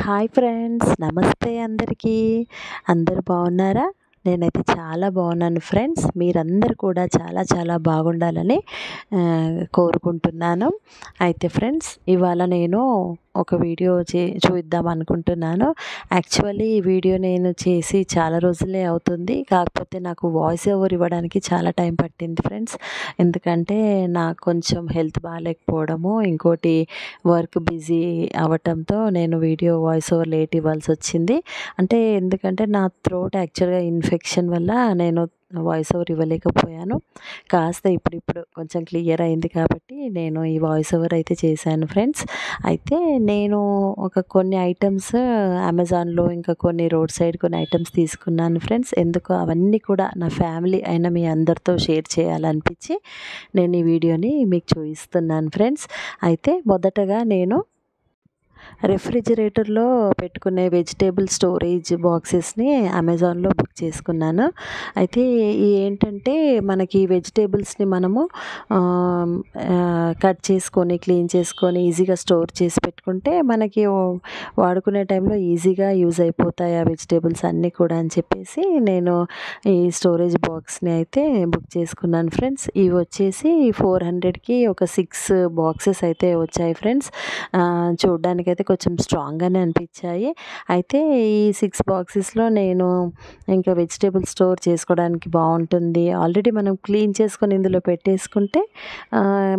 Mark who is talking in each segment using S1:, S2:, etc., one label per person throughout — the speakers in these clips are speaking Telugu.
S1: హాయ్ ఫ్రెండ్స్, నమస్తే అందరికీ. అందరూ బాగున్నారా? నేనైతే చాలా బాగున్నాను ఫ్రెండ్స్. మీరందరూ కూడా చాలా చాలా బాగుండాలని కోరుకుంటున్నాను. అయితే ఫ్రెండ్స్, ఇవాళ నేను ఒక వీడియో చూద్దాం అనుకుంటున్నాను. యాక్చువల్లీ ఈ వీడియో నేను చేసి చాలా రోజులే అవుతుంది. కాకపోతే నాకు వాయిస్ ఓవర్ ఇవ్వడానికి చాలా టైం పట్టింది ఫ్రెండ్స్. ఎందుకంటే నాకు కొంచెం హెల్త్ బాగాలేకపోవడము, ఇంకోటి వర్క్ బిజీ అవ్వటంతో నేను వీడియో వాయిస్ ఓవర్ లేట్ ఇవ్వాల్సి వచ్చింది. అంటే ఎందుకంటే నా థ్రోట్ యాక్చువల్గా ఇన్ఫెక్షన్ వల్ల నేను వాయిస్ ఓవర్ ఇవ్వలేకపోయాను. కాస్త ఇప్పుడిప్పుడు కొంచెం క్లియర్ అయింది కాబట్టి నేను ఈ వాయిస్ ఓవర్ అయితే చేశాను ఫ్రెండ్స్. అయితే నేను కొన్ని ఐటమ్స్ అమెజాన్లో, ఇంకా కొన్ని రోడ్ సైడ్ కొన్ని ఐటమ్స్ తీసుకున్నాను ఫ్రెండ్స్. ఎందుకు అవన్నీ కూడా నా ఫ్యామిలీ అయిన మీ అందరితో షేర్ చేయాలనిపించి నేను ఈ వీడియోని మీకు చూపిస్తున్నాను ఫ్రెండ్స్. అయితే మొదటగా నేను రెఫ్రిజిరేటర్లో పెట్టుకునే వెజిటేబుల్ స్టోరేజ్ బాక్సెస్ని అమెజాన్లో బుక్ చేసుకున్నాను. అయితే ఏంటంటే మనకి వెజిటేబుల్స్ని మనము కట్ చేసుకొని, క్లీన్ చేసుకొని ఈజీగా స్టోర్ చేసి పెట్టుకుంటే మనకి వాడుకునే టైంలో ఈజీగా యూజ్ అయిపోతాయి ఆ వెజిటేబుల్స్ అన్నీ కూడా అని చెప్పేసి నేను ఈ స్టోరేజ్ బాక్స్ని అయితే బుక్ చేసుకున్నాను ఫ్రెండ్స్. ఇవి వచ్చేసి 400కి ఒక 6 బాక్సెస్ అయితే వచ్చాయి ఫ్రెండ్స్. చూడ్డానికైతే కొంచెం స్ట్రాంగ్గానే అనిపించాయి. అయితే ఈ 6 బాక్సెస్లో నేను ఇంకా వెజిటేబుల్ స్టోర్ చేసుకోవడానికి బాగుంటుంది. ఆల్రెడీ మనం క్లీన్ చేసుకొని ఇందులో పెట్టేసుకుంటే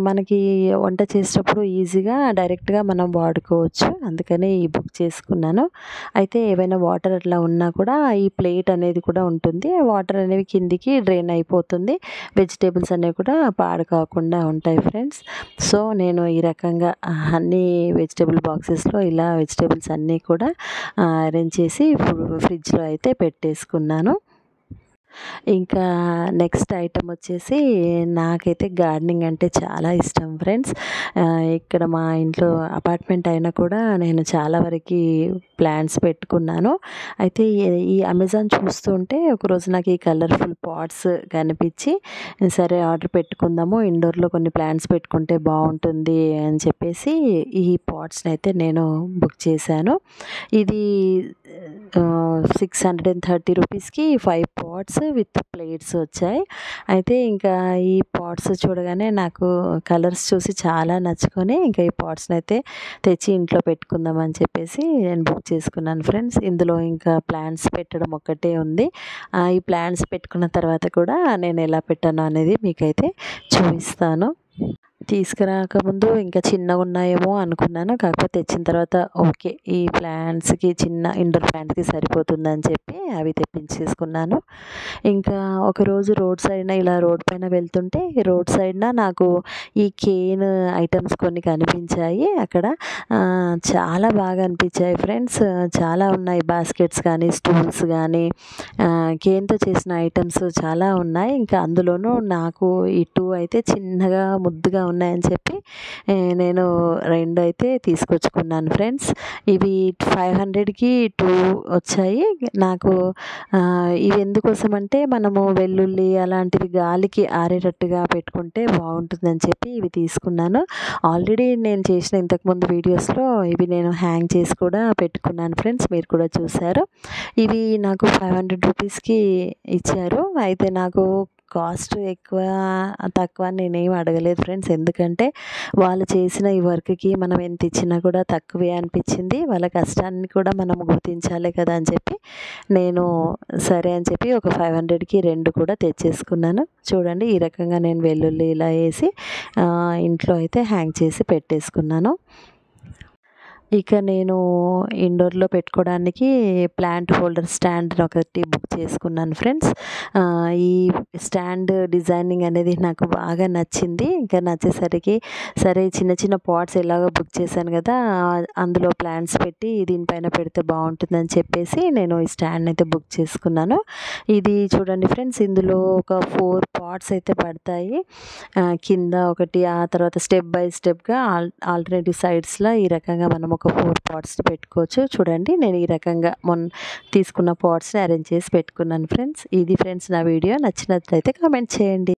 S1: మనకి వంట చేసేటప్పుడు ఈజీగా డైరెక్ట్గా మనం వాడుకోవచ్చు. అందుకని ఈ బుక్ చేసుకున్నాను. అయితే ఏవైనా వాటర్ అట్లా ఉన్నా కూడా ఈ ప్లేట్ అనేది కూడా ఉంటుంది. వాటర్ అనేవి కిందికి డ్రైన్ అయిపోతుంది. వెజిటేబుల్స్ అనేవి కూడా పాడు కాకుండా ఉంటాయి ఫ్రెండ్స్. సో నేను ఈ రకంగా అన్ని వెజిటేబుల్ బాక్సెస్లో ఇలా వెజిటేబుల్స్ అన్నీ కూడా అరేంజ్ చేసి ఫ్రిడ్జ్లో అయితే పెట్టేసుకున్నాను. ఇంకా నెక్స్ట్ ఐటమ్ వచ్చేసి నాకైతే గార్డెనింగ్ అంటే చాలా ఇష్టం ఫ్రెండ్స్. ఇక్కడ మా ఇంట్లో అపార్ట్మెంట్ అయినా కూడా నేను చాలా వరకు ప్లాంట్స్ పెట్టుకున్నాను. అయితే ఈ అమెజాన్ చూస్తుంటే ఒకరోజు నాకు ఈ కలర్ఫుల్ పాట్స్ కనిపించి సరే ఆర్డర్ పెట్టుకుందాము, ఇండోర్లో కొన్ని ప్లాంట్స్ పెట్టుకుంటే బాగుంటుంది అని చెప్పేసి ఈ పాట్స్ని అయితే నేను బుక్ చేశాను. ఇది 630 రూపీస్కి 5 పాట్స్ విత్ ప్లేట్స్ వచ్చాయి. అయితే ఇంకా ఈ పాట్స్ చూడగానే నాకు కలర్స్ చూసి చాలా నచ్చుకొని ఇంకా ఈ పాట్స్ని అయితే తెచ్చి ఇంట్లో పెట్టుకుందామని చెప్పేసి నేను బుక్ చేసుకున్నాను ఫ్రెండ్స్. ఇందులో ఇంకా ప్లాంట్స్ పెట్టడం ఒక్కటే ఉంది. ఈ ప్లాంట్స్ పెట్టుకున్న తర్వాత కూడా నేను ఎలా పెట్టాను అనేది మీకైతే చూపిస్తాను. తీసుకురాకముందు ఇంకా చిన్నగా ఉన్నాయేమో అనుకున్నాను. కాకపోతే తెచ్చిన తర్వాత ఓకే, ఈ ప్లాంట్స్కి చిన్న ఇండోర్ ప్లాంట్కి సరిపోతుందని చెప్పి అవి తెప్పించేసుకున్నాను. ఇంకా ఒకరోజు రోడ్ సైడ్న ఇలా రోడ్ పైన వెళ్తుంటే రోడ్ సైడ్న నాకు ఈ కేన్ ఐటమ్స్ కొన్ని కనిపించాయి. అక్కడ చాలా బాగా అనిపించాయి ఫ్రెండ్స్. చాలా ఉన్నాయి, బాస్కెట్స్ కానీ, స్టూల్స్ కానీ, కేన్తో చేసిన ఐటమ్స్ చాలా ఉన్నాయి. ఇంకా అందులోనూ నాకు ఈ 2 అయితే చిన్నగా ముద్దుగా ఉన్నాయని చెప్పి నేను 2 అయితే తీసుకొచ్చుకున్నాను ఫ్రెండ్స్. ఇవి 500కి 2 వచ్చాయి నాకు. ఇవి ఎందుకోసం అంటే మనము వెల్లుల్లి అలాంటివి గాలికి ఆరేటట్టుగా పెట్టుకుంటే బాగుంటుందని చెప్పి ఇవి తీసుకున్నాను. ఆల్రెడీ నేను చేసిన ఇంతకుముందు వీడియోస్లో ఇవి నేను హ్యాంగ్ చేసి కూడా పెట్టుకున్నాను ఫ్రెండ్స్, మీరు కూడా చూశారు. ఇవి నాకు 500 రూపీస్కి ఇచ్చారు. అయితే నాకు కాస్ట్ ఎక్కువ తక్కువ నేనేం అడగలేదు ఫ్రెండ్స్. ఎందుకంటే వాళ్ళు చేసిన ఈ వర్క్కి మనం ఎంత ఇచ్చినా కూడా తక్కువే అనిపించింది. వాళ్ళ కష్టాన్ని కూడా మనం గుర్తించాలి కదా అని చెప్పి నేను సరే అని చెప్పి ఒక 500కి 2 కూడా తెచ్చేసుకున్నాను. చూడండి, ఈ రకంగా నేను వెల్లుల్లి ఇలా వేసి ఇంట్లో అయితే హ్యాంగ్ చేసి పెట్టేసుకున్నాను. ఇక నేను ఇండోర్లో పెట్టుకోవడానికి ప్లాంట్ హోల్డర్ స్టాండ్ ఒకటి బుక్ చేసుకున్నాను ఫ్రెండ్స్. ఈ స్టాండ్ డిజైనింగ్ అనేది నాకు బాగా నచ్చింది. ఇంకా నచ్చేసరికి సరే చిన్న చిన్న పాట్స్ ఎలాగో బుక్ చేశాను కదా, అందులో ప్లాంట్స్ పెట్టి దీనిపైన పెడితే బాగుంటుందని చెప్పేసి నేను ఈ స్టాండ్ అయితే బుక్ చేసుకున్నాను. ఇది చూడండి ఫ్రెండ్స్, ఇందులో ఒక 4 పాట్స్ అయితే పడతాయి. కింద ఒకటి, ఆ తర్వాత స్టెప్ బై స్టెప్గా ఆల్టర్నేటివ్ సైడ్స్లో ఈ రకంగా మనం ఒక 4 పాట్స్ పెట్టుకోవచ్చు. చూడండి, నేను ఈ రకంగా తీసుకున్న పాట్స్ని అరేంజ్ చేసి పెట్టుకున్నాను ఫ్రెండ్స్. ఇది ఫ్రెండ్స్ నా వీడియో. నచ్చినట్లయితే కామెంట్ చేయండి.